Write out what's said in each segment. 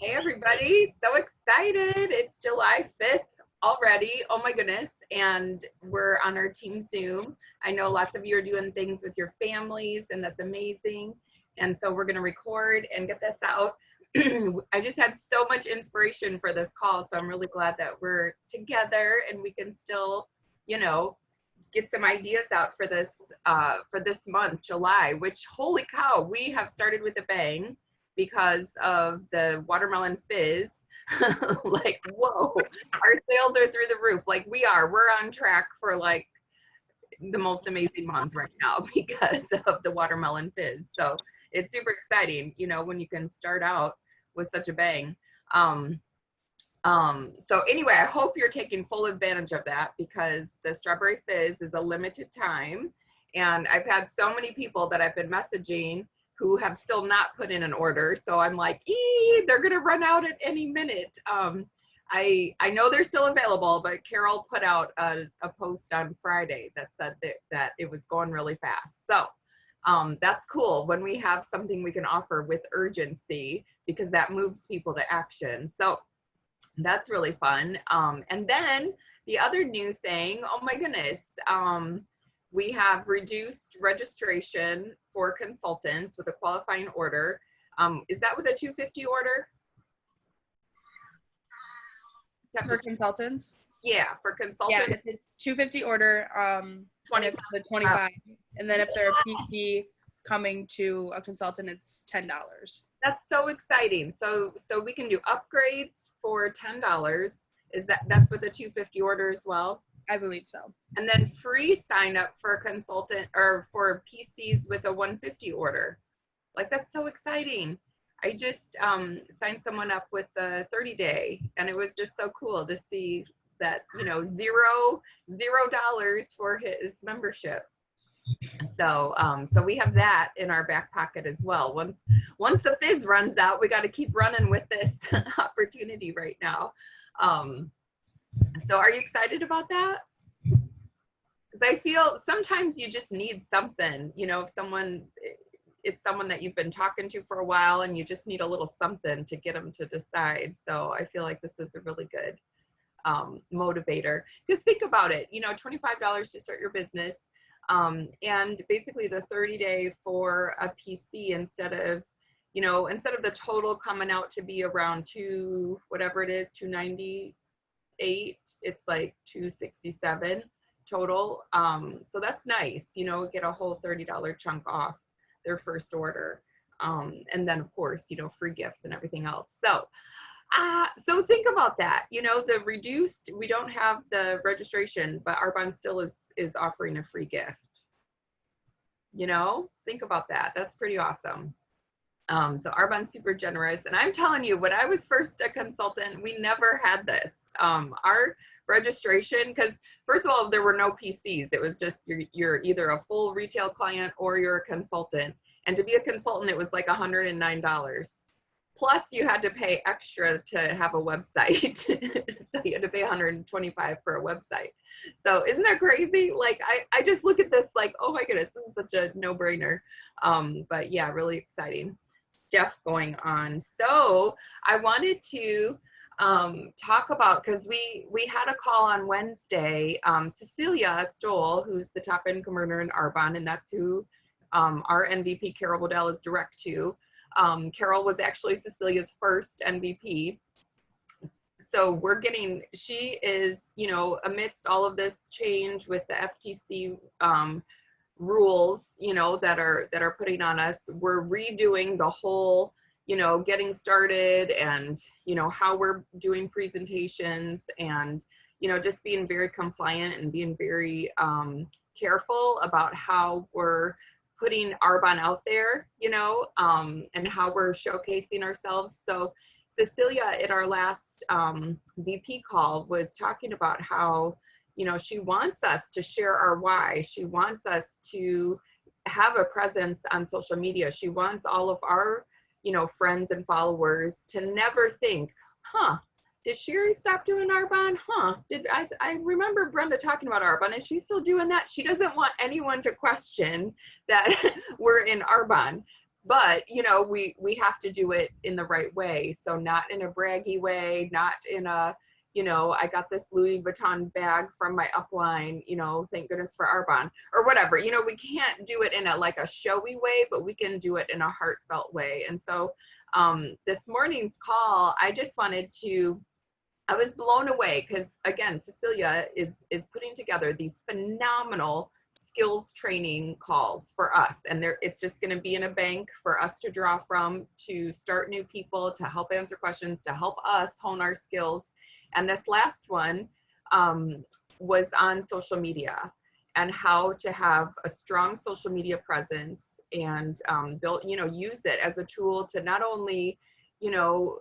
Hey everybody, so excited. It's July 5th already. Oh my goodness. And we're on our team Zoom. I know lots of you are doing things with your families and that's amazing. And so we're going to record and get this out. I just had so much inspiration for this call, so I'm really glad that we're together and we can still, get some ideas out for this month, July, which holy cow, we have started with a bang because of the watermelon fizz. Like, whoa, our sales are through the roof. Like we're on track for like the most amazing month right now because of the watermelon fizz. So it's super exciting, when you can start out with such a bang. So anyway, I hope you're taking full advantage of that because the strawberry fizz is a limited time. And I've had so many people that I've been messaging who have still not put in an order. So I'm like, they're going to run out at any minute. I know they're still available, but Carol put out a post on Friday that said that it was going really fast. So that's cool when we have something we can offer with urgency because that moves people to action. So that's really fun. And then the other new thing, oh my goodness, we have reduced registration for consultants with a qualifying order. Is that with a 250 order? For consultants? Yeah, for consultants. Yeah, it's a 250 order, 25. And then if they're a PC coming to a consultant, it's $10. That's so exciting. So we can do upgrades for $10. That's with a 250 order as well? I believe so. And then free sign up for a consultant or for PCs with a 150 order. Like, that's so exciting. I just signed someone up with the 30-day and it was just so cool to see that, $0 for his membership. So we have that in our back pocket as well. Once the fizz runs out, we got to keep running with this opportunity right now. So are you excited about that? Because I feel sometimes you just need something, if it's someone that you've been talking to for a while and you just need a little something to get them to decide. So I feel like this is a really good motivator. Because think about it, $25 to start your business. And basically the 30-day for a PC instead of the total coming out to be around $298, it's like $267 total. So that's nice, get a whole $30 chunk off their first order. And then of course, free gifts and everything else. So think about that, the reduced, we don't have the registration, but Arbonne still is offering a free gift. Think about that. That's pretty awesome. So Arbonne's super generous. And I'm telling you, when I was first a consultant, we never had this. Our registration, because first of all, there were no PCs. It was just you're either a full retail client or you're a consultant. And to be a consultant, it was like $109. Plus you had to pay extra to have a website. So you had to pay $125 for a website. So isn't that crazy? Like, I just look at this like, oh my goodness, this is such a no-brainer. But yeah, really exciting stuff going on. So I wanted to talk about, because we had a call on Wednesday, Cecilia Stoll, who's the top income earner in Arbonne, and that's who our MVP Carol Waddell is direct to. Carol was actually Cecilia's first MVP. So she is, amidst all of this change with the FTC rules, that are putting on us, we're redoing the whole, getting started and, how we're doing presentations and, just being very compliant and being very careful about how we're putting Arbonne out there, and how we're showcasing ourselves. So Cecilia in our last VP call was talking about how, she wants us to share our why. She wants us to have a presence on social media. She wants all of our, friends and followers to never think, did Sherry stop doing Arbonne? I remember Brenda talking about Arbonne. Is she still doing that? She doesn't want anyone to question that we're in Arbonne. but you know, we have to do it in the right way. So not in a braggy way, not in a, you know, I got this Louis Vuitton bag from my upline, you know, thank goodness for Arbonne, or whatever. You know, we can't do it in a like a showy way, but we can do it in a heartfelt way. And so this morning's call, I just wanted to, I was blown away because again, Cecilia is putting together these phenomenal skills training calls for us, and it's just going to be in a bank for us to draw from, to start new people, to help answer questions, to help us hone our skills. And this last one was on social media and how to have a strong social media presence and build, you know, use it as a tool to not only, you know,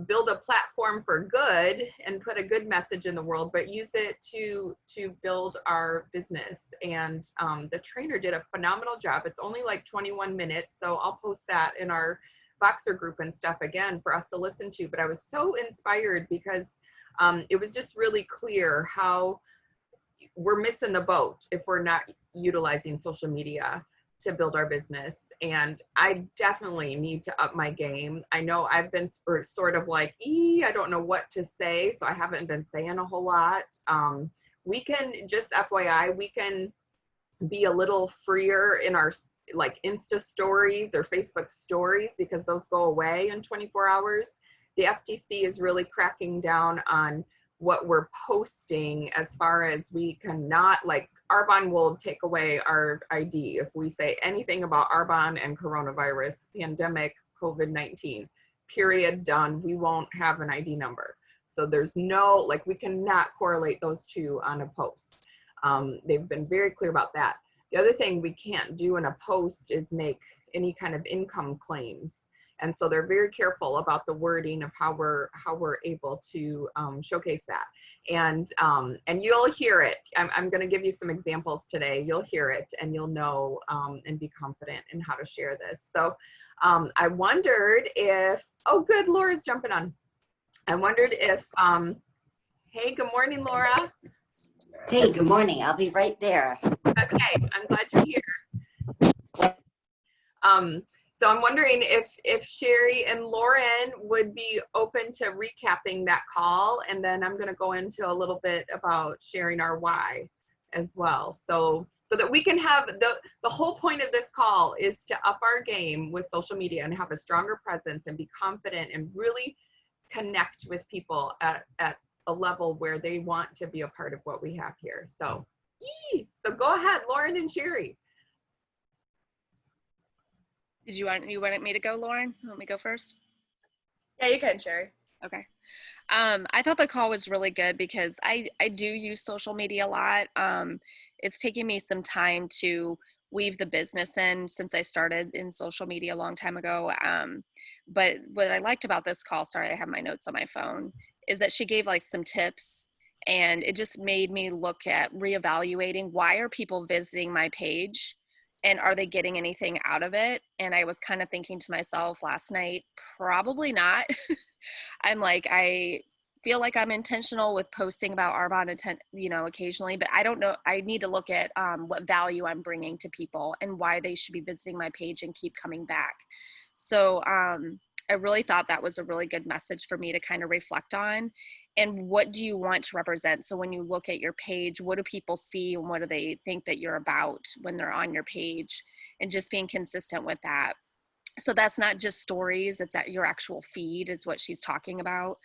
build a platform for good and put a good message in the world, but use it to build our business. And the trainer did a phenomenal job. It's only like 21 minutes, so I'll post that in our Voxer group and stuff again for us to listen to. But I was so inspired because it was just really clear how we're missing the boat if we're not utilizing social media to build our business. And I definitely need to up my game. I know I've been sort of like, I don't know what to say, so I haven't been saying a whole lot. We can, just FYI, we can be a little freer in our like Insta stories or Facebook stories, because those go away in 24 hours. The FTC is really cracking down on what we're posting, as far as we cannot, like Arbonne will take away our ID if we say anything about Arbonne and coronavirus, pandemic, COVID-19, period, done. We won't have an ID number. So there's no, like, we cannot correlate those two on a post. They've been very clear about that. The other thing we can't do in a post is make any kind of income claims. And so they're very careful about the wording of how we're able to showcase that. And you'll hear it. I'm going to give you some examples today. You'll hear it and you'll know and be confident in how to share this. So I wondered if, oh good, Laura's jumping on. I wondered if, hey, good morning, Laura. Hey, good morning. I'll be right there. Okay, I'm glad you're here. So I'm wondering if Sherry and Lauren would be open to recapping that call, and then I'm going to go into a little bit about sharing our why as well. So that we can have the whole point of this call is to up our game with social media and have a stronger presence and be confident and really connect with people at a level where they want to be a part of what we have here. So go ahead, Lauren and Sherry. Did you want me to go, Lauren? You want me to go first? Yeah, you can, Sherry. Okay. I thought the call was really good because I do use social media a lot. It's taken me some time to weave the business in since I started in social media a long time ago. But what I liked about this call, sorry, I have my notes on my phone, is that she gave like some tips, and it just made me look at reevaluating, why are people visiting my page? And are they getting anything out of it? And I was kind of thinking to myself last night, probably not. I'm like, I feel like I'm intentional with posting about Arbonne, occasionally, but I don't know. I need to look at what value I'm bringing to people and why they should be visiting my page and keep coming back. So I really thought that was a really good message for me to kind of reflect on. And what do you want to represent? So when you look at your page, what do people see and what do they think that you're about when they're on your page? And just being consistent with that. So that's not just stories, it's at your actual feed is what she's talking about.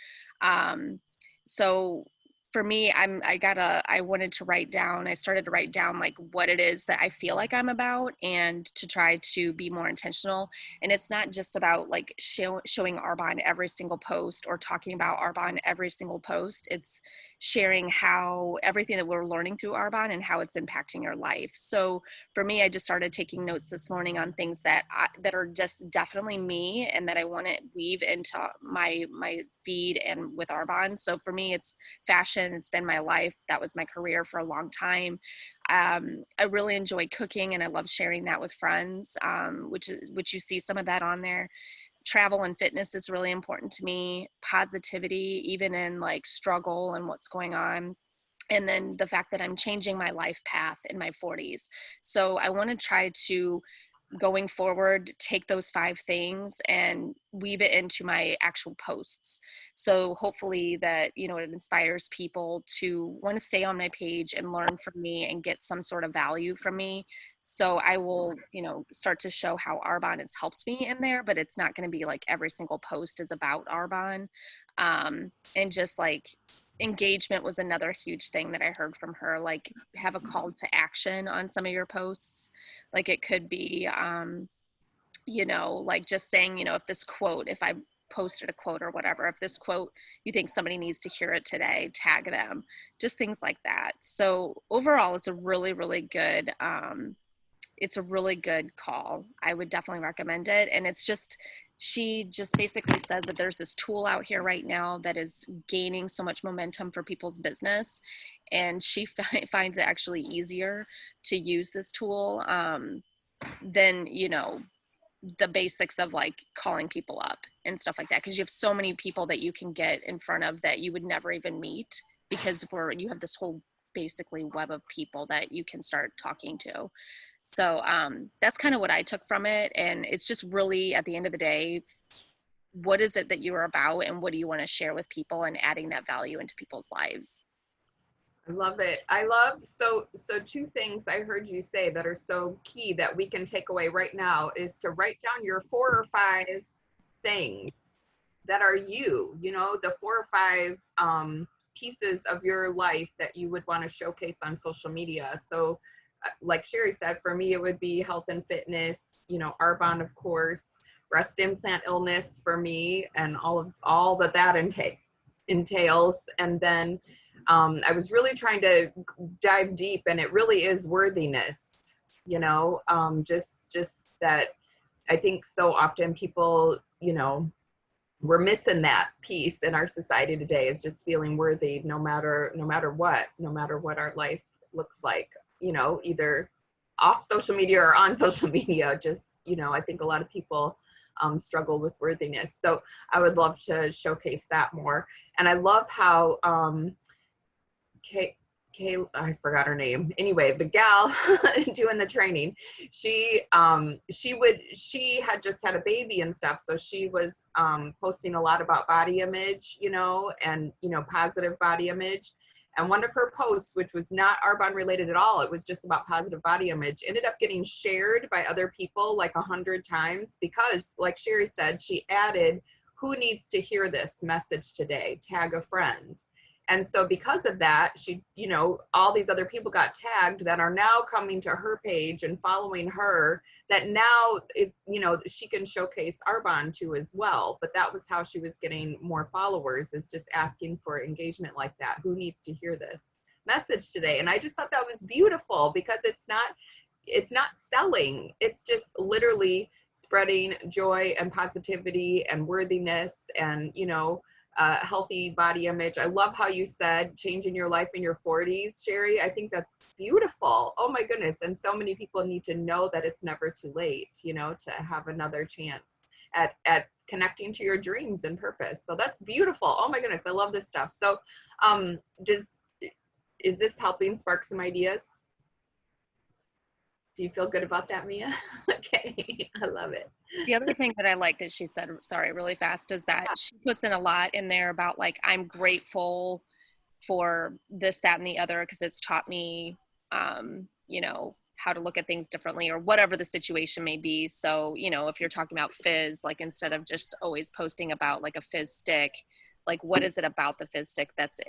So for me, I wanted to write down, I started to write down like what it is that I feel like I'm about, and to try to be more intentional. And it's not just about like showing Arbonne every single post or talking about Arbonne every single post. It's sharing how everything that we're learning through Arbonne and how it's impacting your life. So for me, I just started taking notes this morning on things that are just definitely me and that I want to weave into my feed and with Arbonne. So for me, it's fashion. It's been my life. That was my career for a long time. I really enjoy cooking and I love sharing that with friends, which you see some of that on there. Travel and fitness is really important to me. Positivity, even in like struggle and what's going on. And then the fact that I'm changing my life path in my 40s. So I want to try to going forward, take those 5 things and weave it into my actual posts. So hopefully that, you know, it inspires people to want to stay on my page and learn from me and get some sort of value from me. So I will, you know, start to show how Arbonne has helped me in there, but it's not going to be like every single post is about Arbonne. And just like engagement was another huge thing that I heard from her, like have a call to action on some of your posts. Like it could be, you know, like just saying, you know, if I posted a quote or whatever, if this quote, you think somebody needs to hear it today, tag them, just things like that. So overall, it's a really good call. I would definitely recommend it. And she just basically says that there's this tool out here right now that is gaining so much momentum for people's business. And she finds it actually easier to use this tool than, you know, the basics of like calling people up and stuff like that. Cause you have so many people that you can get in front of that you would never even meet, because you have this whole basically web of people that you can start talking to. So that's kind of what I took from it. And it's just really, at the end of the day, what is it that you're about and what do you want to share with people, and adding that value into people's lives. I love it. I love, so 2 things I heard you say that are so key that we can take away right now is to write down your 4 or 5 things that are you know, the 4 or 5 pieces of your life that you would want to showcase on social media. So like Sherry said, for me, it would be health and fitness, you know, Arbonne, of course, breast implant illness for me, and all that entails. And then I was really trying to dive deep, and it really is worthiness, you know, just that I think so often people, you know, we're missing that piece in our society today, is just feeling worthy no matter what our life looks like, you know, either off social media or on social media. Just, you know, I think a lot of people struggle with worthiness. So I would love to showcase that more. And I love how I forgot her name. Anyway, the gal doing the training, she had just had a baby and stuff. So she was posting a lot about body image, you know, and, you know, positive body image. And one of her posts, which was not Arbonne related at all, it was just about positive body image, ended up getting shared by other people like 100 times, because like Sherry said, she added, who needs to hear this message today? Tag a friend. And so because of that, she, you know, all these other people got tagged that are now coming to her page and following her, that now is, you know, she can showcase Arbonne to as well. But that was how she was getting more followers, is just asking for engagement like that. Who needs to hear this message today? And I just thought that was beautiful, because it's not selling. It's just literally spreading joy and positivity and worthiness and, you know, healthy body image. I love how you said changing your life in your 40s, Sherry. I think that's beautiful. Oh my goodness. And so many people need to know that it's never too late, you know, to have another chance at connecting to your dreams and purpose. So that's beautiful. Oh my goodness. I love this stuff. So is this helping spark some ideas? Do you feel good about that, Mia? Okay, I love it. The other thing that I like that she said, sorry, really fast, is that she puts in a lot in there about like, I'm grateful for this, that, and the other, because it's taught me, you know, how to look at things differently, or whatever the situation may be. So, you know, if you're talking about fizz, like instead of just always posting about like a fizz stick, like what is it about the fizz stick that's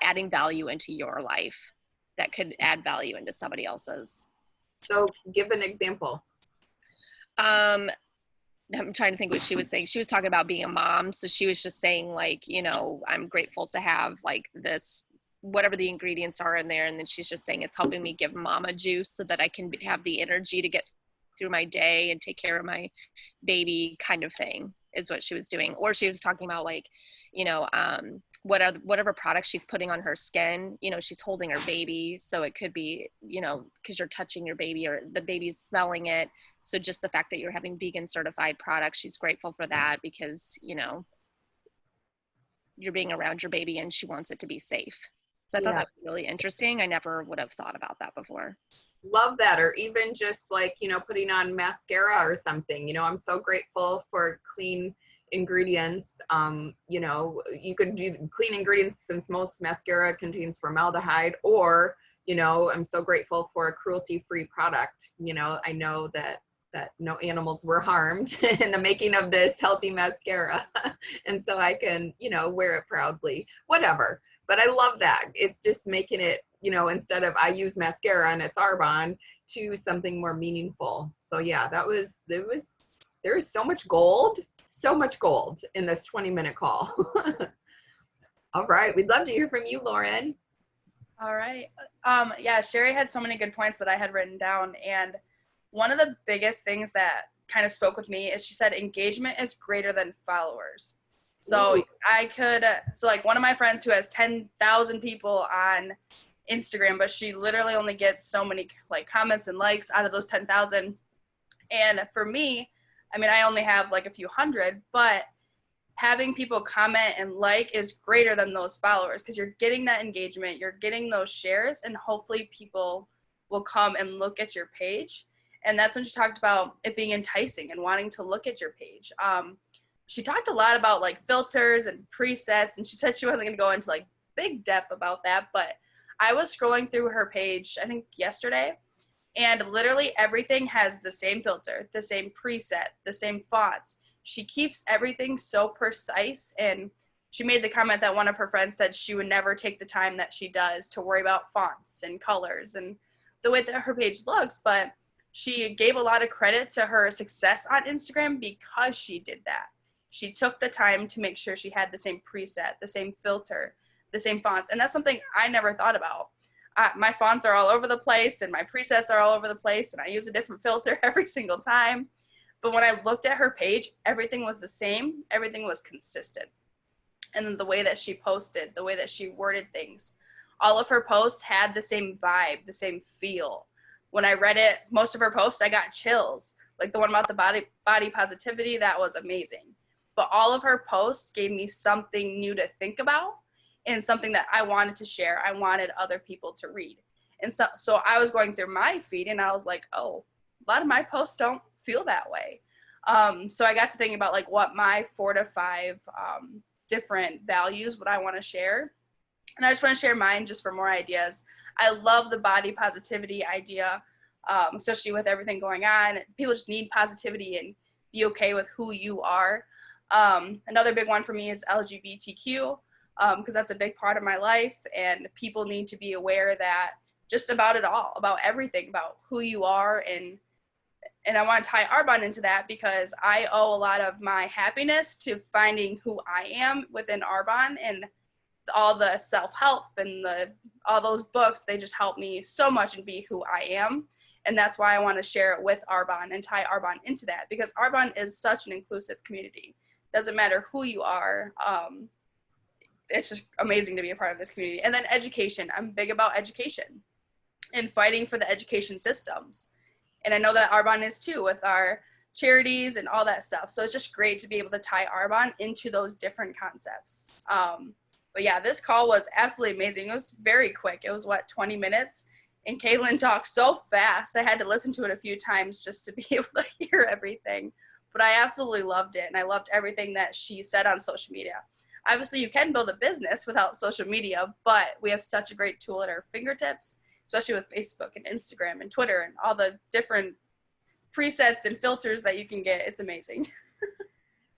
adding value into your life that could add value into somebody else's? So give an example. I'm trying to think what she was saying. She was talking about being a mom. So she was just saying like, you know, I'm grateful to have like this, whatever the ingredients are in there. And then she's just saying it's helping me give mama juice so that I can have the energy to get through my day and take care of my baby, kind of thing is what she was doing. Or she was talking about like, you know, whatever products she's putting on her skin, you know, she's holding her baby. So it could be, you know, because you're touching your baby or the baby's smelling it. So just the fact that you're having vegan certified products, she's grateful for that, because, you know, you're being around your baby and she wants it to be safe. So I thought that was really interesting. I never would have thought about that before. Love that. Or even just like, putting on mascara or something. I'm so grateful for clean ingredients. You could do clean ingredients since most mascara contains formaldehyde, or, I'm so grateful for a cruelty-free product. I know that no animals were harmed in the making of this healthy mascara. And so I can, wear it proudly, whatever. But I love that. It's just making it, instead of I use mascara and it's Arbonne, to something more meaningful. So yeah, there is so much gold in this 20-minute call. All right. We'd love to hear from you, Lauren. All right. Yeah, Sherry had so many good points that I had written down. And one of the biggest things that kind of spoke with me is she said engagement is greater than followers. So like one of my friends who has 10,000 people on Instagram, but she literally only gets so many like comments and likes out of those 10,000. And for me, I mean, I only have like a few hundred, but having people comment and like is greater than those followers, because you're getting that engagement, you're getting those shares, and hopefully people will come and look at your page. And that's when she talked about it being enticing and wanting to look at your page. She talked a lot about like filters and presets, and she said she wasn't going to go into like big depth about that, but I was scrolling through her page, I think yesterday, and literally everything has the same filter, the same preset, the same fonts. She keeps everything so precise, and she made the comment that one of her friends said she would never take the time that she does to worry about fonts and colors and the way that her page looks, but she gave a lot of credit to her success on Instagram because she did that. She took the time to make sure she had the same preset, the same filter, the same fonts, and that's something I never thought about. My fonts are all over the place, and my presets are all over the place, and I use a different filter every single time. But when I looked at her page, everything was the same. Everything was consistent. And then the way that she posted, the way that she worded things, all of her posts had the same vibe, the same feel. When I read it, most of her posts, I got chills. Like the one about the body positivity, that was amazing. But all of her posts gave me something new to think about and something that I wanted to share. I wanted other people to read. And so I was going through my feed and I was like, oh, a lot of my posts don't feel that way. So I got to thinking about like what my 4 to 5 different values, what I want to share. And I just want to share mine just for more ideas. I love the body positivity idea, especially with everything going on. People just need positivity and be okay with who you are. Another big one for me is LGBTQ, because that's a big part of my life, and people need to be aware that just about it all, about everything, about who you are. And I want to tie Arbonne into that because I owe a lot of my happiness to finding who I am within Arbonne, and all the self-help and all those books, they just help me so much and be who I am. And that's why I want to share it with Arbonne and tie Arbonne into that, because Arbonne is such an inclusive community. Doesn't matter who you are. It's just amazing to be a part of this community. And then education. I'm big about education and fighting for the education systems. And I know that Arbonne is too, with our charities and all that stuff. So it's just great to be able to tie Arbonne into those different concepts. But yeah, this call was absolutely amazing. It was very quick. It was 20 minutes? And Caitlin talked so fast. I had to listen to it a few times just to be able to hear everything. But I absolutely loved it. And I loved everything that she said on social media. Obviously, you can build a business without social media, but we have such a great tool at our fingertips, especially with Facebook and Instagram and Twitter and all the different presets and filters that you can get. It's amazing.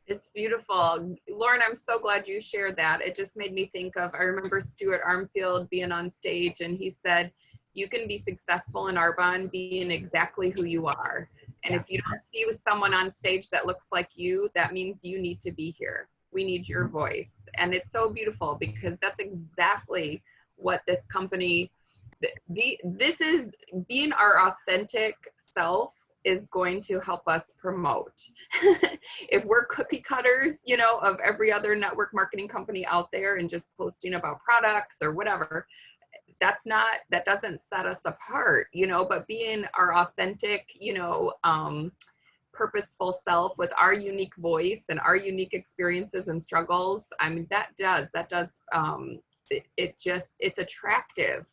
It's beautiful. Lauren, I'm so glad you shared that. It just made me think of, I remember Stuart Armfield being on stage, and he said, you can be successful in Arbonne being exactly who you are. And if you don't see someone on stage that looks like you, that means you need to be here. We need your voice. And it's so beautiful because that's exactly what this company, this is being our authentic self is going to help us promote. If we're cookie cutters, of every other network marketing company out there and just posting about products or whatever, that doesn't set us apart, but being our authentic, purposeful self with our unique voice and our unique experiences and struggles. I mean, it's attractive.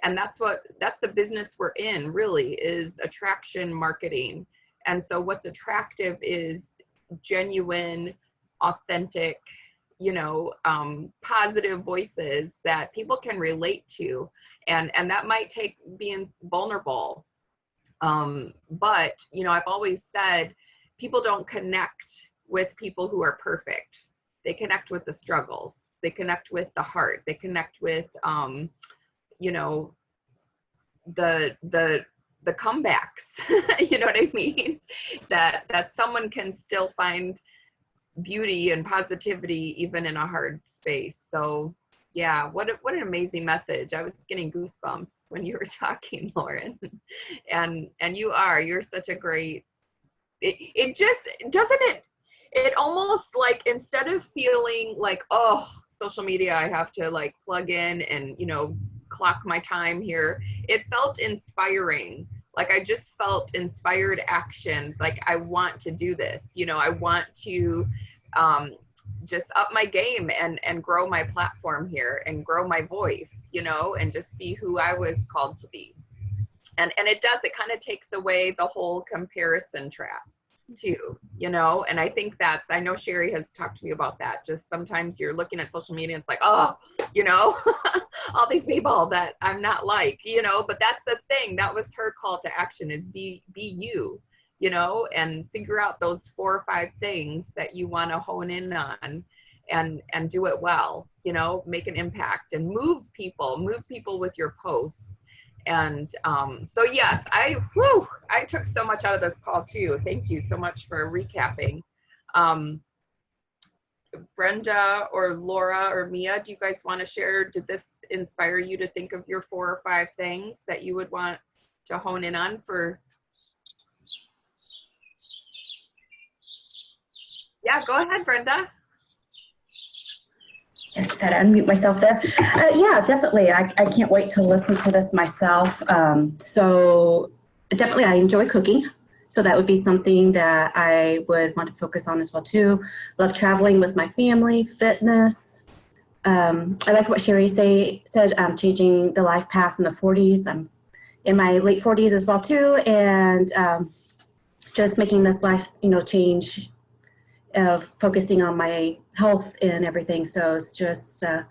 And that's the business we're in, really, is attraction marketing. And so what's attractive is genuine, authentic, positive voices that people can relate to. And that might take being vulnerable. But, I've always said people don't connect with people who are perfect. They connect with the struggles. They connect with the heart. They connect with, the comebacks, you know what I mean? That someone can still find beauty and positivity even in a hard space. So yeah, what an amazing message. I was getting goosebumps when you were talking, Lauren. And you're such a great, it just doesn't it almost like, instead of feeling like, oh, social media, I have to like plug in and clock my time here, it felt inspiring. Like I just felt inspired action. Like I want to do this, I want to just up my game and grow my platform here and grow my voice, and just be who I was called to be. And it kind of takes away the whole comparison trap too, and I think I know Sherry has talked to me about that. Just sometimes you're looking at social media and it's like, oh, all these people that I'm not like, but that's the thing. That was her call to action, is be you, and figure out those 4 or 5 things that you want to hone in on and do it well, make an impact and move people with your posts. And so yes, I took so much out of this call too. Thank you so much for recapping. Brenda or Laura or Mia, do you guys want to share? Did this inspire you to think of your 4 or 5 things that you would want to hone in on for? Yeah, go ahead, Brenda. I just had to unmute myself there. Yeah, definitely. I can't wait to listen to this myself. So definitely I enjoy cooking. So that would be something that I would want to focus on as well too. Love traveling with my family, fitness. I like what Sherry said, changing the life path in the 40s. I'm in my late 40s as well too. And just making this life, change of focusing on my health and everything. So it's just, so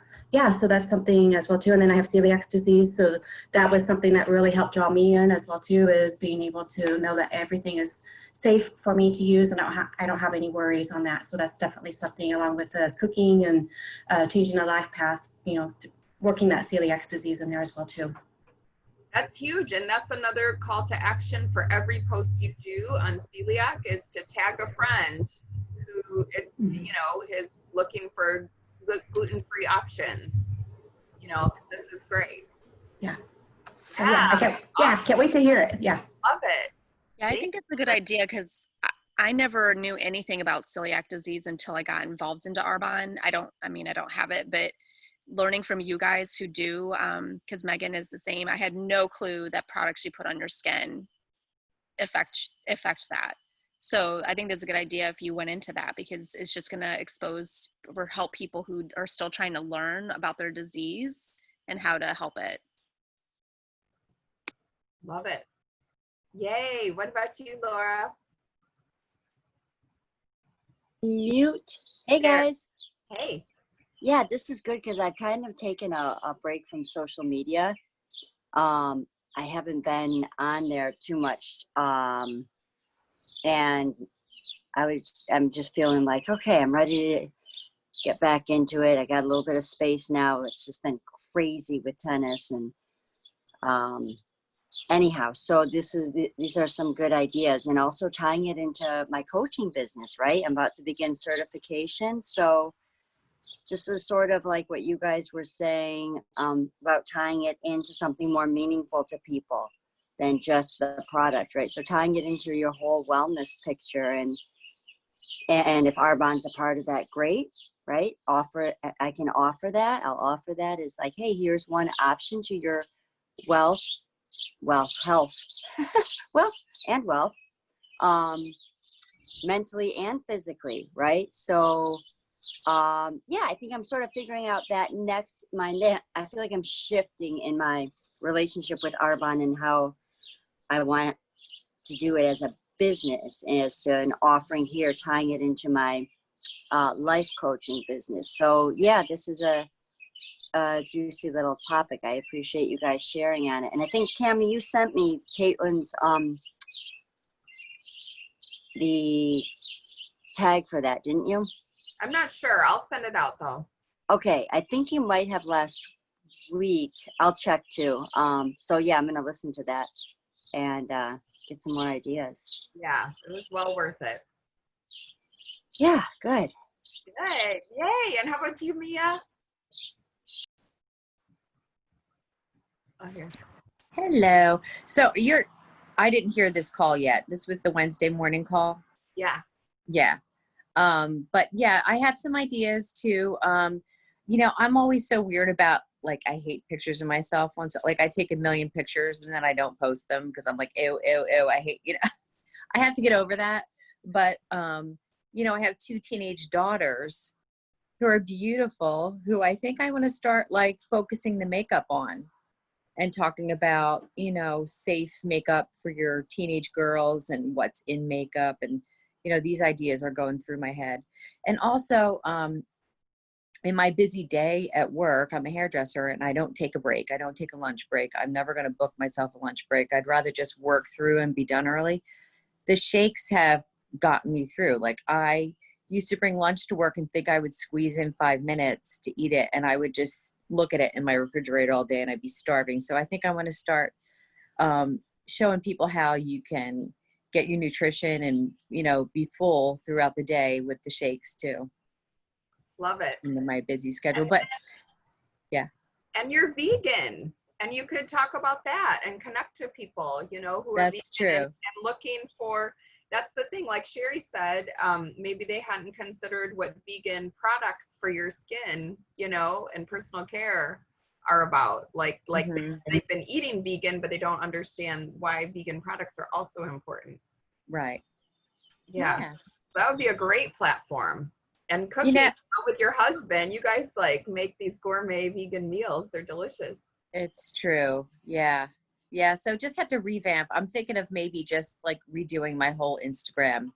that's something as well too. And then I have celiac disease. So that was something that really helped draw me in as well too, is being able to know that everything is safe for me to use and I don't have any worries on that. So that's definitely something, along with the cooking and changing the life path, working that celiac disease in there as well too. That's huge. And that's another call to action for every post you do on celiac, is to tag a friend who is, is looking for gluten-free options. This is great. Yeah. Yeah. I can't wait to hear it. Yeah. Love it. Yeah, I think it's a good idea, because I never knew anything about celiac disease until I got involved into Arbonne. I don't have it, but learning from you guys who do, because Megan is the same. I had no clue that products you put on your skin affect that. So I think that's a good idea if you went into that, because it's just going to expose or help people who are still trying to learn about their disease and how to help it. Love it. Yay. What about you, Laura? Mute. Hey, guys. Hey. Yeah, this is good because I've kind of taken a break from social media. I haven't been on there too much. And I'm just feeling like, okay, I'm ready to get back into it. I got a little bit of space now. It's just been crazy with tennis and anyhow, so these are some good ideas, and also tying it into my coaching business, right? I'm about to begin certification. So just as sort of like what you guys were saying about tying it into something more meaningful to people than just the product, right? So tying it into your whole wellness picture, and if Arbonne's a part of that, great, right? I can offer that. I'll offer that as like, hey, here's one option to your health, and wealth, mentally and physically, right? So yeah, I think I'm sort of figuring out that I feel like I'm shifting in my relationship with Arbonne and how I want to do it as a business, as to an offering here, tying it into my life coaching business. So yeah, this is a juicy little topic. I appreciate you guys sharing on it. And I think, Tammy, you sent me Caitlin's the tag for that, didn't you? I'm not sure. I'll send it out though. Okay, I think you might have last week. I'll check too. So yeah, I'm gonna listen to that and get some more ideas. Yeah, it was well worth it. Yeah, good. Good. Yay. And how about you, Mia? Oh, here. Hello. So I didn't hear this call yet. This was the Wednesday morning call. Yeah. Yeah. But yeah, I have some ideas too. I'm always so weird about, like, I hate pictures of myself. Once, like, I take a million pictures and then I don't post them because I'm like, ew, ew, ew. I hate, I have to get over that. But, I have 2 teenage daughters who are beautiful, who I think I want to start, like, focusing the makeup on and talking about, safe makeup for your teenage girls and what's in makeup. And, these ideas are going through my head. And also, in my busy day at work, I'm a hairdresser and I don't take a break. I don't take a lunch break. I'm never going to book myself a lunch break. I'd rather just work through and be done early. The shakes have gotten me through. Like, I used to bring lunch to work and think I would squeeze in 5 minutes to eat it. And I would just look at it in my refrigerator all day and I'd be starving. So I think I want to start showing people how you can get your nutrition and, be full throughout the day with the shakes too. Love it. In my busy schedule. But yeah. And you're vegan. And you could talk about that and connect to people, who are That's vegan true. and looking for, that's the thing, like Sherry said, maybe they hadn't considered what vegan products for your skin, and personal care are about. Like they've been eating vegan, but they don't understand why vegan products are also important. Right. Yeah. That would be a great platform. And cooking with your husband, you guys like make these gourmet vegan meals. They're delicious. It's true. Yeah. Yeah. So just have to revamp. I'm thinking of maybe just like redoing my whole Instagram.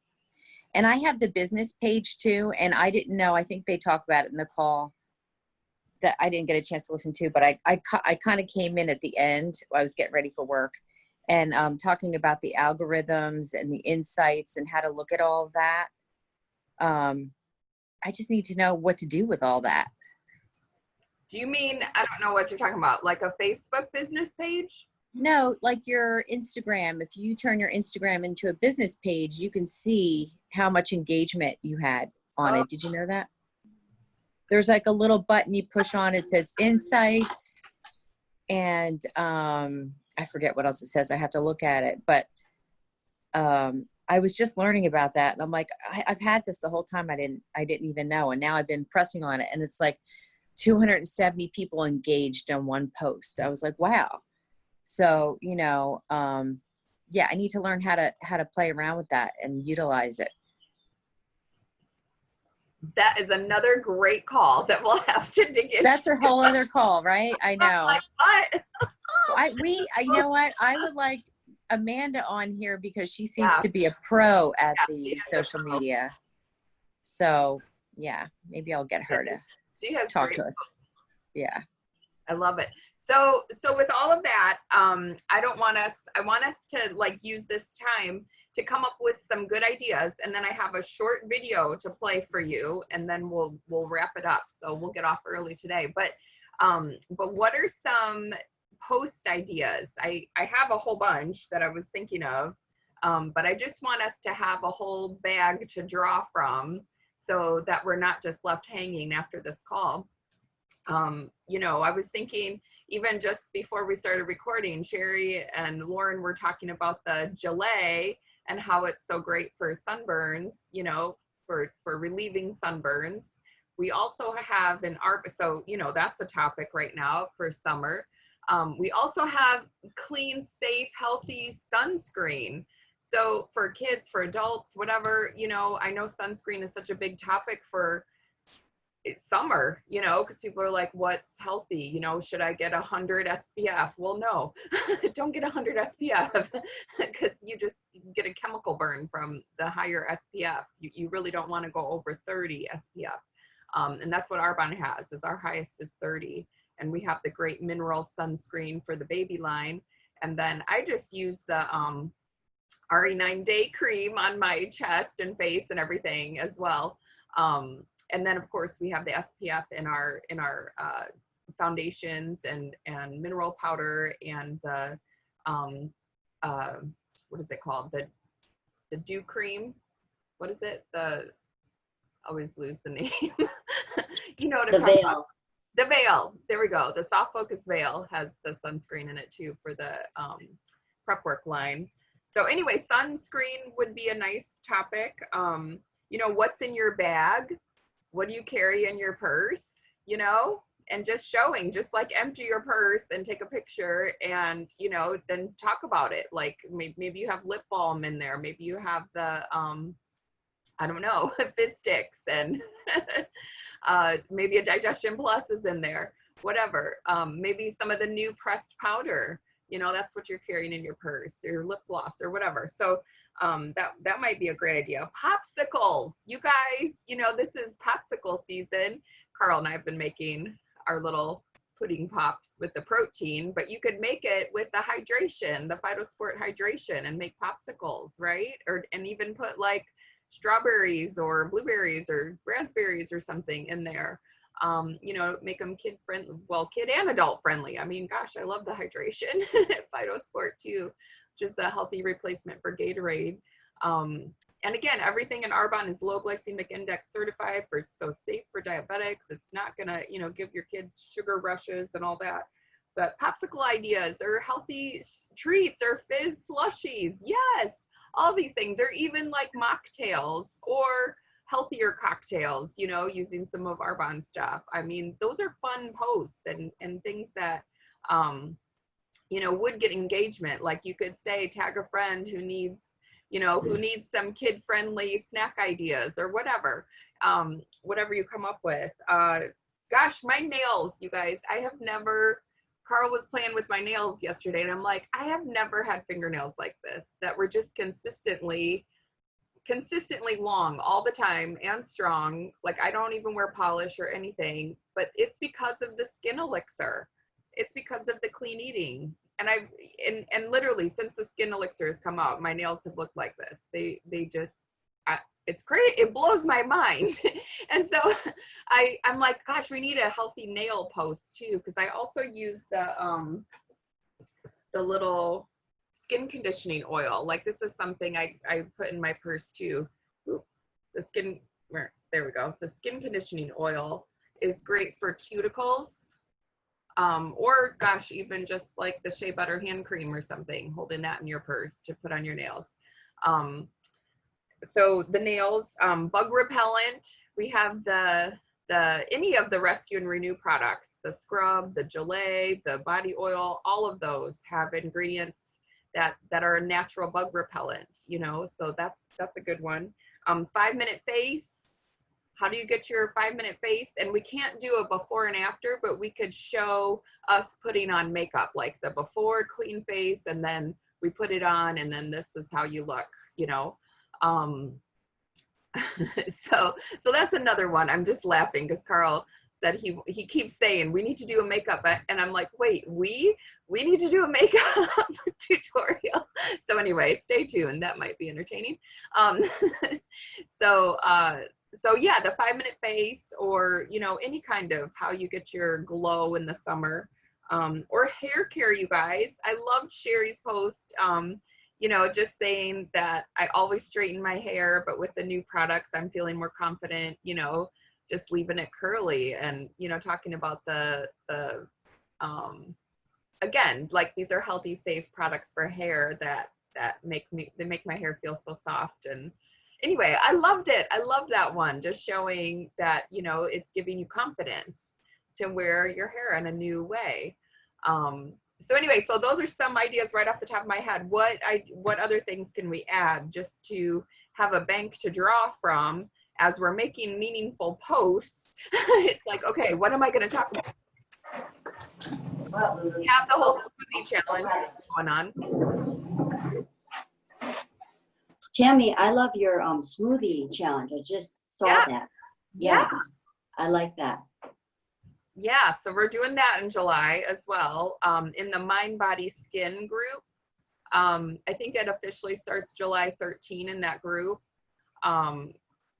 And I have the business page too. And I didn't know, I think they talk about it in the call that I didn't get a chance to listen to, but I kind of came in at the end. I was getting ready for work and talking about the algorithms and the insights and how to look at all of that. I just need to know what to do with all that. Do you mean, I don't know what you're talking about, like a Facebook business page? No, like your Instagram. If you turn your Instagram into a business page, you can see how much engagement you had on it. Did you know that? There's like a little button you push on. It says insights. And I forget what else it says. I have to look at it. But I was just learning about that. And I'm like, I've had this the whole time. I didn't even know. And now I've been pressing on it. And it's like 270 people engaged on one post. I was like, wow. So, I need to learn how to play around with that and utilize it. That is another great call that we'll have to dig into. That's a whole other call, right? I know. Like, what? You know what? I would like Amanda on here because she seems to be a pro at the social media. So yeah, maybe I'll get her to talk to us. Yeah. I love it. So with all of that, I want us to like use this time to come up with some good ideas. And then I have a short video to play for you and then we'll wrap it up. So we'll get off early today, but what are some post ideas? I have a whole bunch that I was thinking of, but I just want us to have a whole bag to draw from so that we're not just left hanging after this call. I was thinking, even just before we started recording, Sherry and Lauren were talking about the gelée and how it's so great for sunburns, for relieving sunburns. We also have so, that's a topic right now for summer. We also have clean, safe, healthy sunscreen. So for kids, for adults, whatever, I know sunscreen is such a big topic for it's summer, you know, because people are like, what's healthy? You know, should I get 100 SPF? Well, no, don't get 100 SPF because you just get a chemical burn from the higher SPFs. You really don't want to go over 30 SPF. And that's what Arbonne has, is our highest is 30. And we have the great mineral sunscreen for the baby line. And then I just use the RE9 day cream on my chest and face and everything as well. And then of course we have the SPF in our foundations and mineral powder and the what is it called, the dew cream, what is it, I always lose the name. You know what I'm talking about. The veil, there we go. The soft focus veil has the sunscreen in it too for the prep work line. So anyway, sunscreen would be a nice topic. You know, what's in your bag? What do you carry in your purse? You know, and just showing, just like empty your purse and take a picture and, you know, then talk about it. Like maybe you have lip balm in there. Maybe you have the, I don't know, fizz sticks and maybe a Digestion Plus is in there, whatever. Maybe some of the new pressed powder, you know, that's what you're carrying in your purse, or lip gloss or whatever. So that might be a great idea. Popsicles, you guys, you know, this is popsicle season. Carl and I have been making our little pudding pops with the protein, but you could make it with the hydration, the Phytosport hydration, and make popsicles, right? And even put like strawberries or blueberries or raspberries or something in there. You know, make them kid friendly, well, kid and adult friendly. I mean, gosh, I love the hydration. Phytosport too, which is a healthy replacement for Gatorade. And again, everything in Arbonne is low glycemic index certified, so safe for diabetics. It's not gonna, you know, give your kids sugar rushes and all that. But popsicle ideas, or healthy treats, or fizz slushies, yes, all these things, or even like mocktails or healthier cocktails, you know, using some of Arbonne stuff. I mean, those are fun posts and things that, you know, would get engagement. Like you could say, tag a friend who needs, you know, who needs some kid-friendly snack ideas or whatever, whatever you come up with. Gosh, my nails, you guys, I have never, Carl was playing with my nails yesterday and I'm like, I have never had fingernails like this that were just consistently long all the time and strong. Like I don't even wear polish or anything, but it's because of the Skin Elixir. It's because of the clean eating. And and literally since the Skin Elixir has come out, my nails have looked like this. They just, it's crazy. It blows my mind. And so I'm like, gosh, we need a healthy nail post too. Cause I also use the little skin conditioning oil. Like this is something I put in my purse too. Ooh, there we go. The skin conditioning oil is great for cuticles. Or gosh, even just like the Shea Butter hand cream or something, holding that in your purse to put on your nails. So the nails, bug repellent, we have any of the Rescue and Renew products, the scrub, the gelée, the body oil, all of those have ingredients that are a natural bug repellent, you know, so that's a good one. 5-minute face. How do you get your 5-minute face? And we can't do a before and after, but we could show us putting on makeup, like the before clean face, and then we put it on, and then this is how you look, you know. So that's another one. I'm just laughing because Carl said he keeps saying we need to do a makeup, and I'm like, wait, we need to do a makeup tutorial. So anyway, stay tuned. That might be entertaining. So yeah, the 5-minute face, or, you know, any kind of how you get your glow in the summer, or hair care, you guys. I loved Sherry's post, you know, just saying that I always straighten my hair, but with the new products, I'm feeling more confident, you know, just leaving it curly, and, you know, talking about again, like these are healthy, safe products for hair that make my hair feel so soft. And anyway, I loved it. I love that one, just showing that, you know, it's giving you confidence to wear your hair in a new way. So anyway, so those are some ideas right off the top of my head. What other things can we add just to have a bank to draw from? as we're making meaningful posts, it's like, okay, what am I going to talk about? We have the whole smoothie challenge going on. Tammy, I love your smoothie challenge. I just saw that. Yeah, I like that. Yeah, so we're doing that in July as well, in the Mind, Body, Skin group. I think it officially starts July 13 in that group,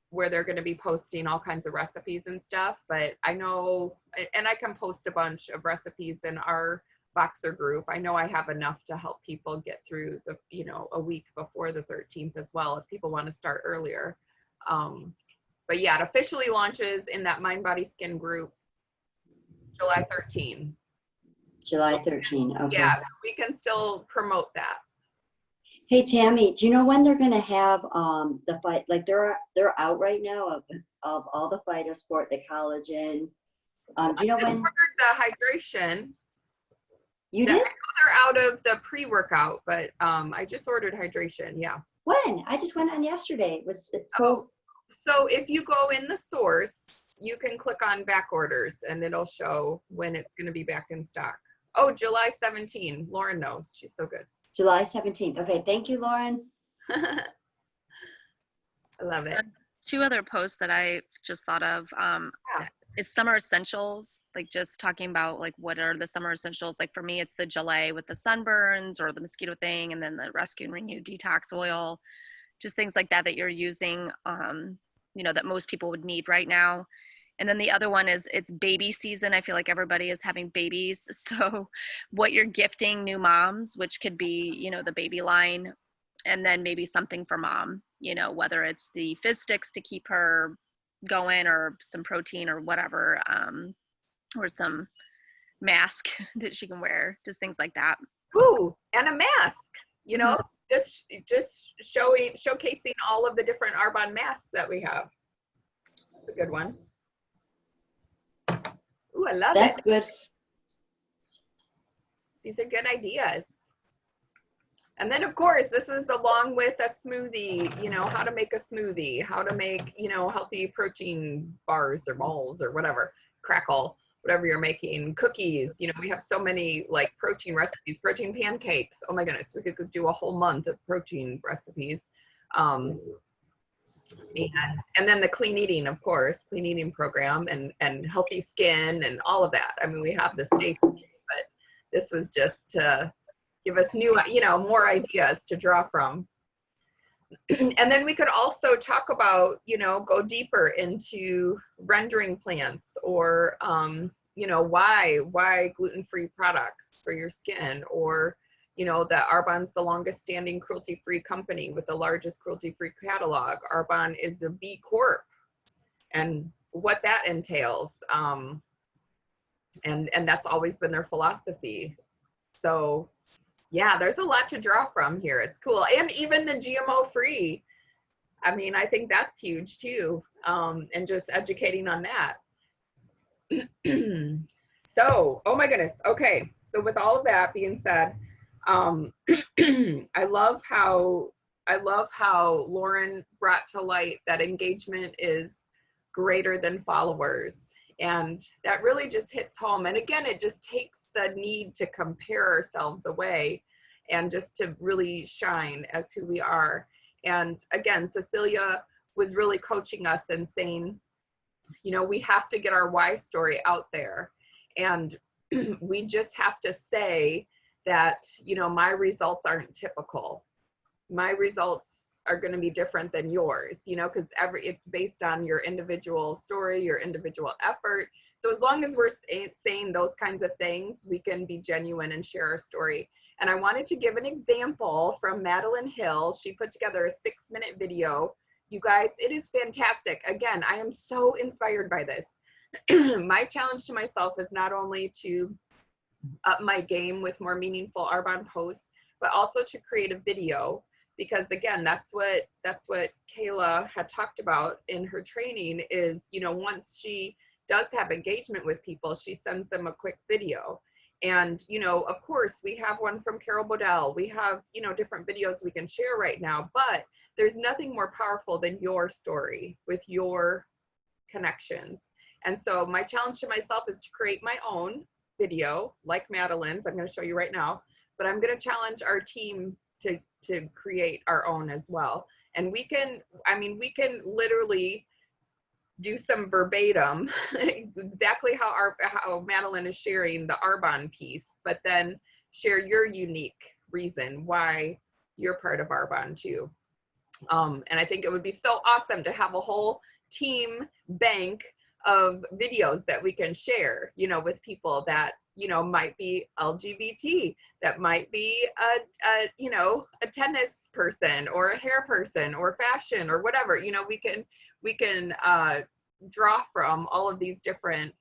where they're going to be posting all kinds of recipes and stuff. But I know, and I can post a bunch of recipes in our Boxer group. I know I have enough to help people get through the, you know, a week before the 13th as well, if people want to start earlier. But yeah, it officially launches in that Mind, Body, Skin group July 13. July 13, okay. Yeah, so we can still promote that. Hey Tammy, do you know when they're gonna have the fight? Like they're out right now of all the Phytosport, the collagen. Do you know when? Ordered the hydration. You I know did? they're out of the pre-workout, but I just ordered hydration. Yeah. When? I just went on yesterday. It was so. So if you go in the source, you can click on back orders and it'll show when it's going to be back in stock. Oh, July 17. Lauren knows. She's so good. July 17th. Okay, thank you, Lauren. I love it. 2 other posts that I just thought of is summer essentials, like just talking about like what are the summer essentials. Like for me, it's the gelée with the sunburns or the mosquito thing, and then the Rescue and Renew detox oil, just things like that that you're using, you know, that most people would need right now. And then the other one is it's baby season. I feel like everybody is having babies. So what you're gifting new moms, which could be, you know, the baby line, and then maybe something for mom, you know, whether it's the fizz sticks to keep her going or some protein or whatever, or some mask that she can wear, just things like that. Ooh, and a mask, you know, just showcasing all of the different Arbonne masks that we have. That's a good one. Ooh, I love it. That's good. These are good ideas. And then, of course, this is along with a smoothie, you know, how to make a smoothie, how to make, you know, healthy protein bars or balls or whatever, crackle, whatever you're making, cookies. You know, we have so many like protein recipes, protein pancakes. Oh my goodness, we could do a whole month of protein recipes. And then the clean eating, of course, clean eating program and healthy skin and all of that. I mean, we have this day, but this was just to give us new, you know, more ideas to draw from. And then we could also talk about, you know, go deeper into rendering plants or, you know, why gluten-free products for your skin, or, you know, that Arbonne's the longest standing cruelty-free company with the largest cruelty-free catalog. Arbonne is a B Corp and what that entails. And that's always been their philosophy. So yeah, there's a lot to draw from here. It's cool. And even the GMO free. I mean, I think that's huge too. And just educating on that. So, oh my goodness. Okay. So with all of that being said, I love how Lauren brought to light that engagement is greater than followers. And that really just hits home. And again, it just takes the need to compare ourselves away and just to really shine as who we are. And again, Cecilia was really coaching us and saying, you know, we have to get our why story out there. And we just have to say that, you know, my results aren't typical. My results are going to be different than yours, you know, because it's based on your individual story, your individual effort. So as long as we're saying those kinds of things, we can be genuine and share our story. And I wanted to give an example from Madeline Hill. She put together a 6-minute video. You guys, it is fantastic. Again, I am so inspired by this. My challenge to myself is not only to up my game with more meaningful Arbonne posts, but also to create a video. Because again, that's what Kayla had talked about in her training is, you know, once she does have engagement with people, she sends them a quick video. And, you know, of course, we have one from Carol Bodell. We have, you know, different videos we can share right now, but there's nothing more powerful than your story with your connections. And so my challenge to myself is to create my own video like Madeline's. I'm going to show you right now, but I'm going to challenge our team to create our own as well. And we can, I mean, we can literally do some verbatim, exactly how Madeline is sharing the Arbonne piece, but then share your unique reason why you're part of Arbonne too. And I think it would be so awesome to have a whole team bank of videos that we can share, you know, with people that, you know, might be LGBT, that might be you know, a tennis person or a hair person or fashion or whatever, you know, we can draw from all of these different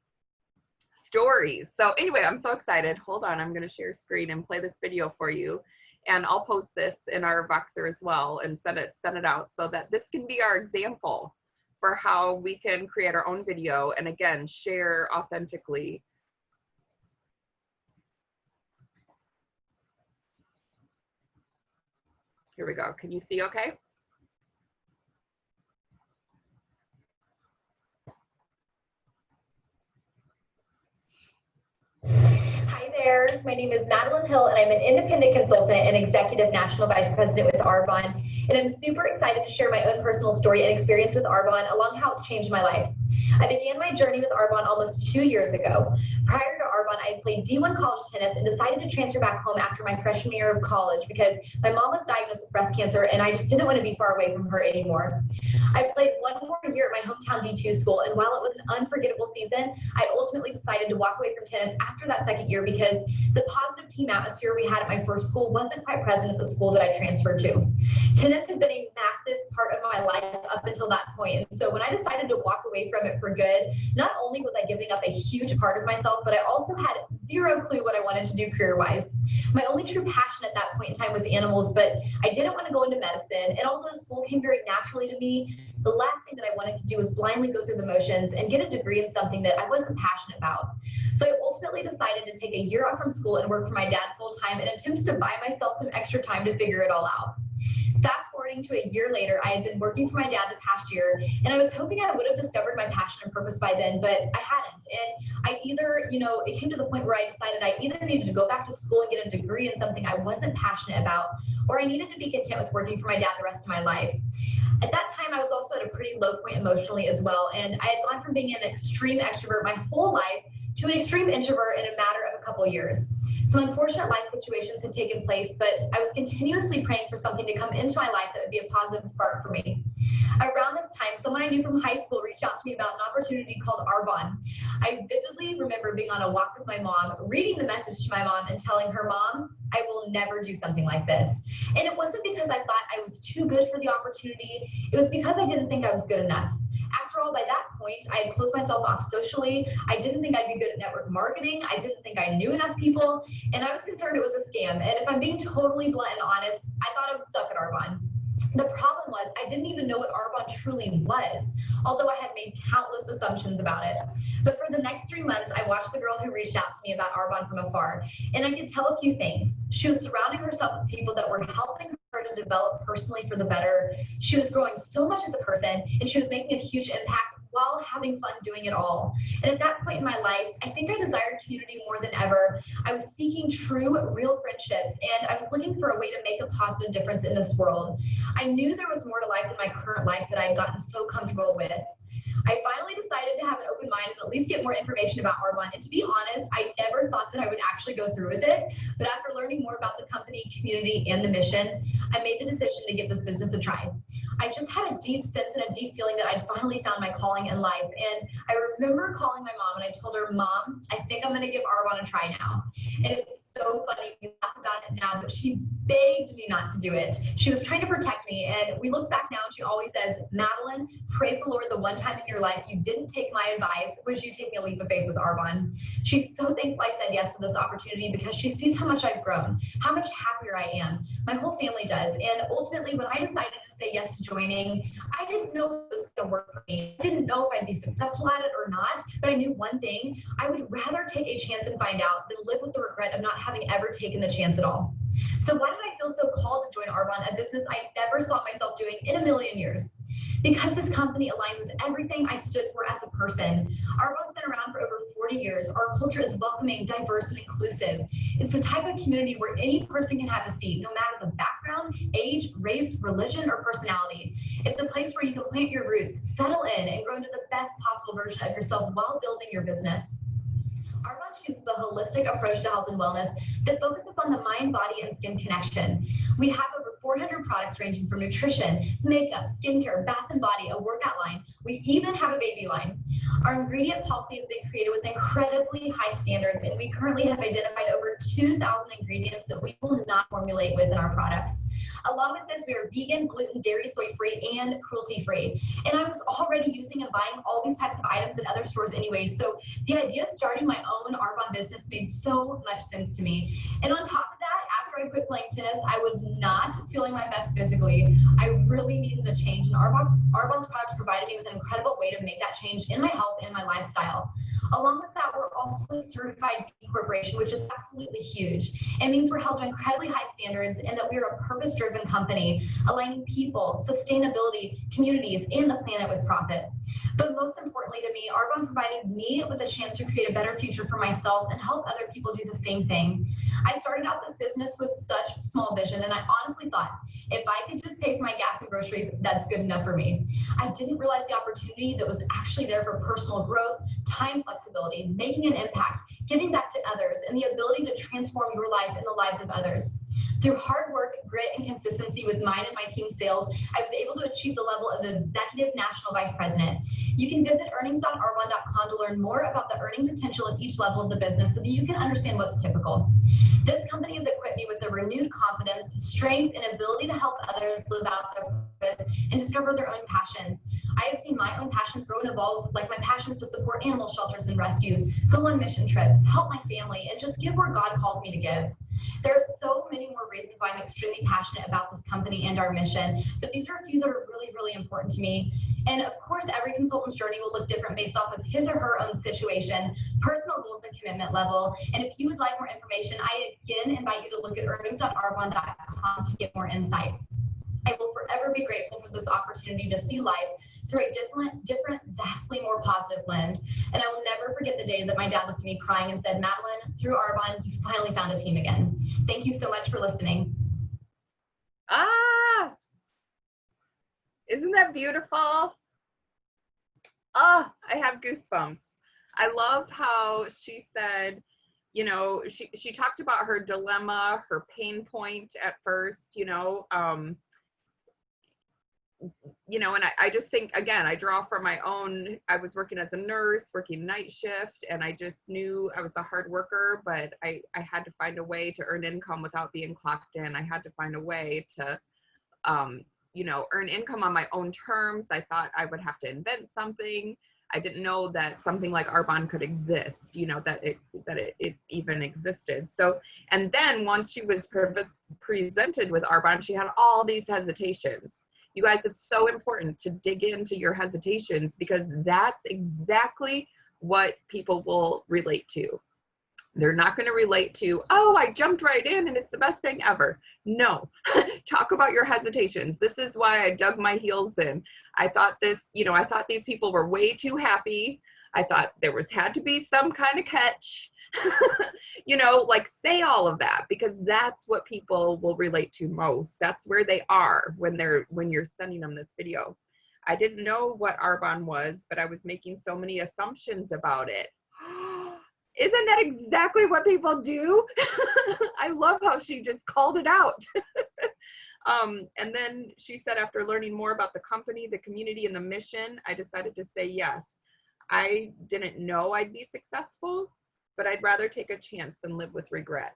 stories. So anyway, I'm so excited. Hold on, I'm going to share screen and play this video for you. And I'll post this in our Voxer as well and send it out so that this can be our example for how we can create our own video and again, share authentically. Here we go. Can you see okay? Hi there, my name is Madeline Hill and I'm an independent consultant and executive national vice president with Arbonne. And I'm super excited to share my own personal story and experience with Arbonne along how it's changed my life. I began my journey with Arbonne almost 2 years ago. Prior to Arbonne, I had played D1 college tennis and decided to transfer back home after my freshman year of college because my mom was diagnosed with breast cancer and I just didn't want to be far away from her anymore. I played one more year at my hometown D2 school, and while it was an unforgettable season, I ultimately decided to walk away from tennis after that second year because the positive team atmosphere we had at my first school wasn't quite present at the school that I transferred to. Tennis had been a massive part of my life up until that point, and so when I decided to walk away from it for good, not only was I giving up a huge part of myself, but I also had zero clue what I wanted to do career-wise. My only true passion at that point in time was animals, but I didn't want to go into medicine, and although school came very naturally to me, the last thing that I wanted to do was blindly go through the motions and get a degree in something that I wasn't passionate about. So I ultimately decided to take a year off from school and work for my dad full-time in attempts to buy myself some extra time to figure it all out. Fast forwarding to a year later, I had been working for my dad the past year, and I was hoping I would have discovered my passion and purpose by then, but I hadn't. And I either, you know, it came to the point where I decided I either needed to go back to school and get a degree in something I wasn't passionate about, or I needed to be content with working for my dad the rest of my life. At that time, I was also at a pretty low point emotionally as well, and I had gone from being an extreme extrovert my whole life to an extreme introvert in a matter of a couple years. Some unfortunate life situations had taken place, but I was continuously praying for something to come into my life that would be a positive spark for me. Around this time, someone I knew from high school reached out to me about an opportunity called Arbonne. I vividly remember being on a walk with my mom, reading the message to my mom and telling her, "Mom, I will never do something like this." And it wasn't because I thought I was too good for the opportunity. It was because I didn't think I was good enough. After all, by that point, I had closed myself off socially. I didn't think I'd be good at network marketing. I didn't think I knew enough people, and I was concerned it was a scam. And if I'm being totally blunt and honest, I thought I would suck at Arbonne. The problem was I didn't even know what Arbonne truly was, although I had made countless assumptions about it. But for the next 3 months, I watched the girl who reached out to me about Arbonne from afar, and I could tell a few things. She was surrounding herself with people that were helping her to develop personally for the better. She was growing so much as a person, and she was making a huge impact while having fun doing it all. And at that point in my life, I think I desired community more than ever. I was seeking true, real friendships, and I was looking for a way to make a positive difference in this world. I knew there was more to life than my current life that I had gotten so comfortable with. I finally decided to have an open mind and at least get more information about Arbonne. And to be honest, I never thought that I would actually go through with it. But after learning more about the company, community, and the mission, I made the decision to give this business a try. I just had a deep sense and a deep feeling that I'd finally found my calling in life. And I remember calling my mom and I told her, "Mom, I think I'm gonna give Arbonne a try now." And it's so funny, we laugh about it now, but she begged me not to do it. She was trying to protect me. And we look back now and she always says, "Madeline, praise the Lord, the one time in your life you didn't take my advice was you taking a leap of faith with Arbonne." She's so thankful I said yes to this opportunity because she sees how much I've grown, how much happier I am. My whole family does. And ultimately, when I decided to say yes to joining, I didn't know it was going to work for me. I didn't know if I'd be successful at it or not, but I knew one thing: I would rather take a chance and find out than live with the regret of not having ever taken the chance at all. So why did I feel so called to join Arbonne, a business I never saw myself doing in a million years? Because this company aligned with everything I stood for as a person. Arbonne's been around for over 40 years. Our culture is welcoming, diverse, and inclusive. It's the type of community where any person can have a seat, no matter the background, age, race, religion, or personality. It's a place where you can plant your roots, settle in, and grow into the best possible version of yourself while building your business. Arbonne chooses a holistic approach to health and wellness that focuses on the mind, body, and skin connection. We have over 400 products ranging from nutrition, makeup, skincare, bath and body, a workout line. We even have a baby line. Our ingredient policy has been created with incredibly high standards, and we currently have identified over 2,000 ingredients that we will not formulate with in our products. Along with this, we are vegan, gluten, dairy, soy-free, and cruelty-free. And I was already using and buying all these types of items in other stores anyway, so the idea of starting my own Arbonne business made so much sense to me. And on top of that, after I quit playing tennis, I was not feeling my best physically. I really needed a change, and Arbonne's products provided me with an incredible way to make that change in my health and my lifestyle. Along with that, we're also a certified B Corporation, which is absolutely huge. It means we're held to incredibly high standards and that we are a purpose-driven company, aligning people, sustainability, communities, and the planet with profit. But most importantly to me, Arbonne provided me with a chance to create a better future for myself and help other people do the same thing. I started out this business with such small vision, and I honestly thought, if I could just pay for my gas and groceries, that's good enough for me. I didn't realize the opportunity that was actually there for personal growth, time flexibility, making an impact, giving back to others, and the ability to transform your life and the lives of others. Through hard work, grit, and consistency with mine and my team's sales, I was able to achieve the level of Executive National Vice President. You can visit earnings.arbonne.com to learn more about the earning potential at each level of the business so that you can understand what's typical. This company has equipped me with the renewed confidence, strength, and ability to help others live out their purpose and discover their own passions. I have seen my own passions grow and evolve, like my passions to support animal shelters and rescues, go on mission trips, help my family, and just give where God calls me to give. There are so many more reasons why I'm extremely passionate about this company and our mission, but these are a few that are really, really important to me. And of course, every consultant's journey will look different based off of his or her own situation, personal goals, and commitment level. And if you would like more information, I again invite you to look at earnings.arbonne.com to get more insight. I will forever be grateful for this opportunity to see life through a different, vastly more positive lens. And I will never forget the day that my dad looked at me crying and said, Madeline, through Arbonne, you finally found a team again. Thank you so much for listening. Ah, isn't that beautiful? Ah, I have goosebumps. I love how she said, you know, she talked about her dilemma, her pain point at first, and I just think, again, I draw from my own. I was working as a nurse, working night shift, and I just knew I was a hard worker, but I had to find a way to earn income without being clocked in. I had to find a way to, earn income on my own terms. I thought I would have to invent something. I didn't know that something like Arbonne could exist, that it even existed. So, and then once she was presented with Arbonne, she had all these hesitations. You guys, it's so important to dig into your hesitations because that's exactly what people will relate to. They're not going to relate to, oh, I jumped right in and it's the best thing ever. No, talk about your hesitations. This is why I dug my heels in. I thought I thought these people were way too happy. I thought there had to be some kind of catch. Say all of that because that's what people will relate to most. That's where they are when you're sending them this video. I didn't know what Arbonne was, but I was making so many assumptions about it. Isn't that exactly what people do? I love how she just called it out. And then she said, after learning more about the company, the community, and the mission, I decided to say yes. I didn't know I'd be successful, but I'd rather take a chance than live with regret.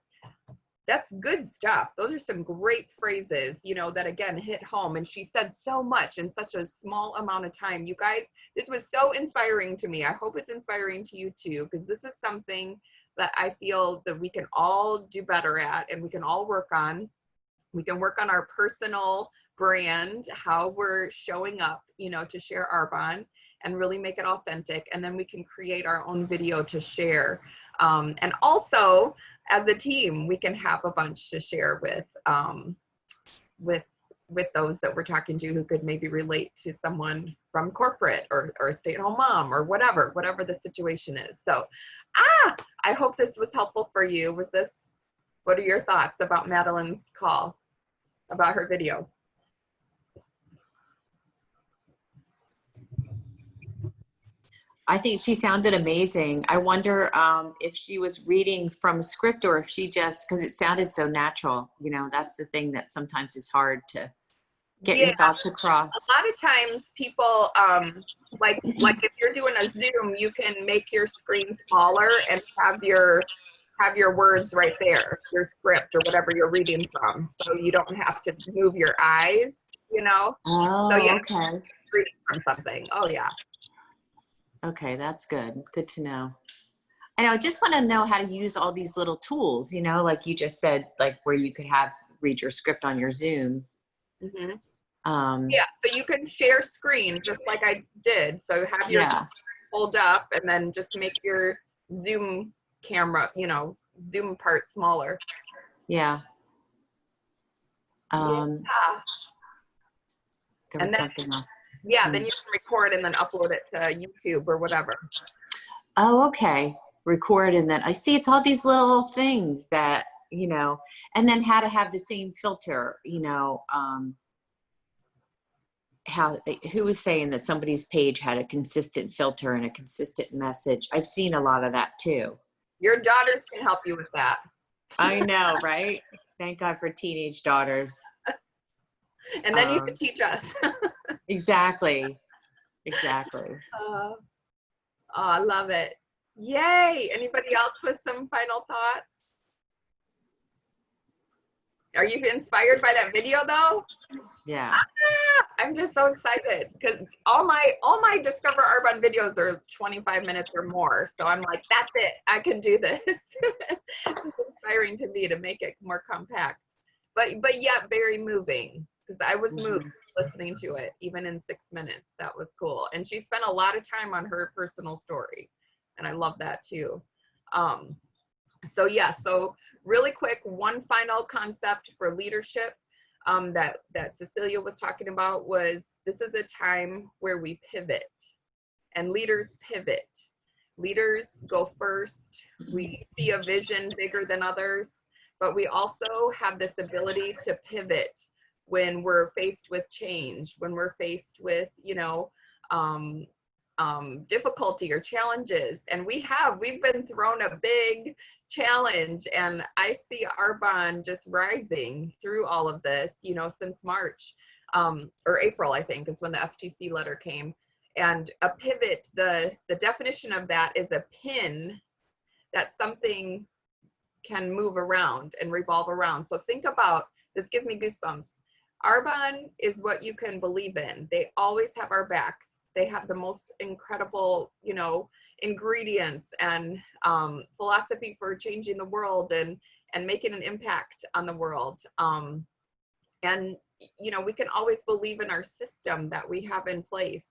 That's good stuff. Those are some great phrases, that again hit home. And she said so much in such a small amount of time. You guys, this was so inspiring to me. I hope it's inspiring to you too, because this is something that I feel that we can all do better at and we can all work on. We can work on our personal brand, how we're showing up, to share Arbonne and really make it authentic. And then we can create our own video to share. And also, as a team, we can have a bunch to share with those that we're talking to who could maybe relate to someone from corporate or a stay-at-home mom or whatever the situation is. So, I hope this was helpful for you. What are your thoughts about Madeline's call, about her video? I think she sounded amazing. I wonder if she was reading from a script or if she just, because it sounded so natural. You know, that's the thing that sometimes is hard to get your thoughts across. A lot of times people, like if you're doing a Zoom, you can make your screen smaller and have your words right there, your script or whatever you're reading from. So you don't have to move your eyes, you know? Oh, so yeah, okay. Reading from something. Oh yeah. Okay, that's good. Good to know. And I just want to know how to use all these little tools, you know, like you just said, like where you could read your script on your Zoom. Mm-hmm. Yeah, so you can share screen just like I did. So have your screen hold up and then just make your Zoom camera, you know, Zoom part smaller. Yeah. Yeah. There was something else. Yeah, then you can record and then upload it to YouTube or whatever. Oh, okay. Record and then I see it's all these little things that, you know, and then how to have the same filter, you know, who was saying that somebody's page had a consistent filter and a consistent message. I've seen a lot of that too. Your daughters can help you with that. I know, right? Thank God for teenage daughters. And then you can teach us. Exactly. I love it. Yay. Anybody else with some final thoughts? Are you inspired by that video though? Yeah. I'm just so excited because all my Discover Arbonne videos are 25 minutes or more. So I'm like, that's it. I can do this. It's inspiring to me to make it more compact, but yet very moving, because I was moved listening to it even in 6 minutes. That was cool. And she spent a lot of time on her personal story, and I love that too. So yeah, so really quick, one final concept for leadership that Cecilia was talking about was, this is a time where we pivot, and leaders pivot. Leaders go first. We see a vision bigger than others, but we also have this ability to pivot when we're faced with change, when we're faced with, you know, difficulty or challenges. And we've been thrown a big challenge, and I see Arbonne just rising through all of this, you know, since March or April, I think, is when the FTC letter came. And a pivot, the definition of that is a pin that something can move around and revolve around. So think about, this gives me goosebumps. Arbonne is what you can believe in. They always have our backs. They have the most incredible, you know, ingredients and philosophy for changing the world and making an impact on the world. And, you know, we can always believe in our system that we have in place.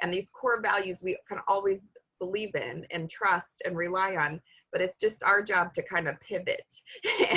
And these core values we can always believe in and trust and rely on. But it's just our job to kind of pivot.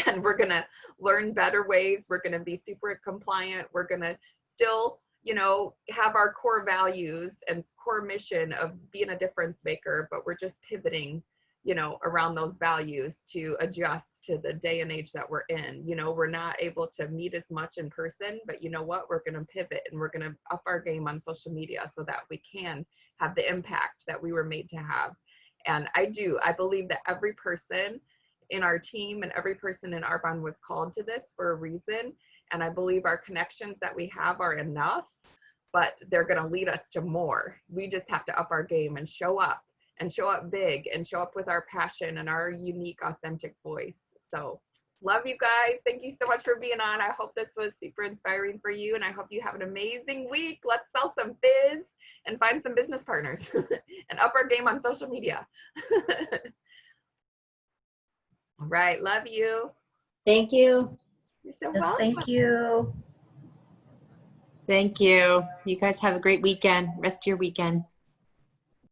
And we're going to learn better ways. We're going to be super compliant. We're going to still, you know, have our core values and core mission of being a difference maker, but we're just pivoting, you know, around those values to adjust to the day and age that we're in. You know, we're not able to meet as much in person, but you know what, we're going to pivot and we're going to up our game on social media so that we can have the impact that we were made to have. And I believe that every person in our team and every person in Arbonne was called to this for a reason. And I believe our connections that we have are enough, but they're going to lead us to more. We just have to up our game and show up big and show up with our passion and our unique, authentic voice. So love you guys. Thank you so much for being on. I hope this was super inspiring for you, and I hope you have an amazing week. Let's sell some biz and find some business partners and up our game on social media. All right. Love you. Thank you. You're so Yes, welcome. thank you. Thank you. You guys have a great weekend. Rest of your weekend.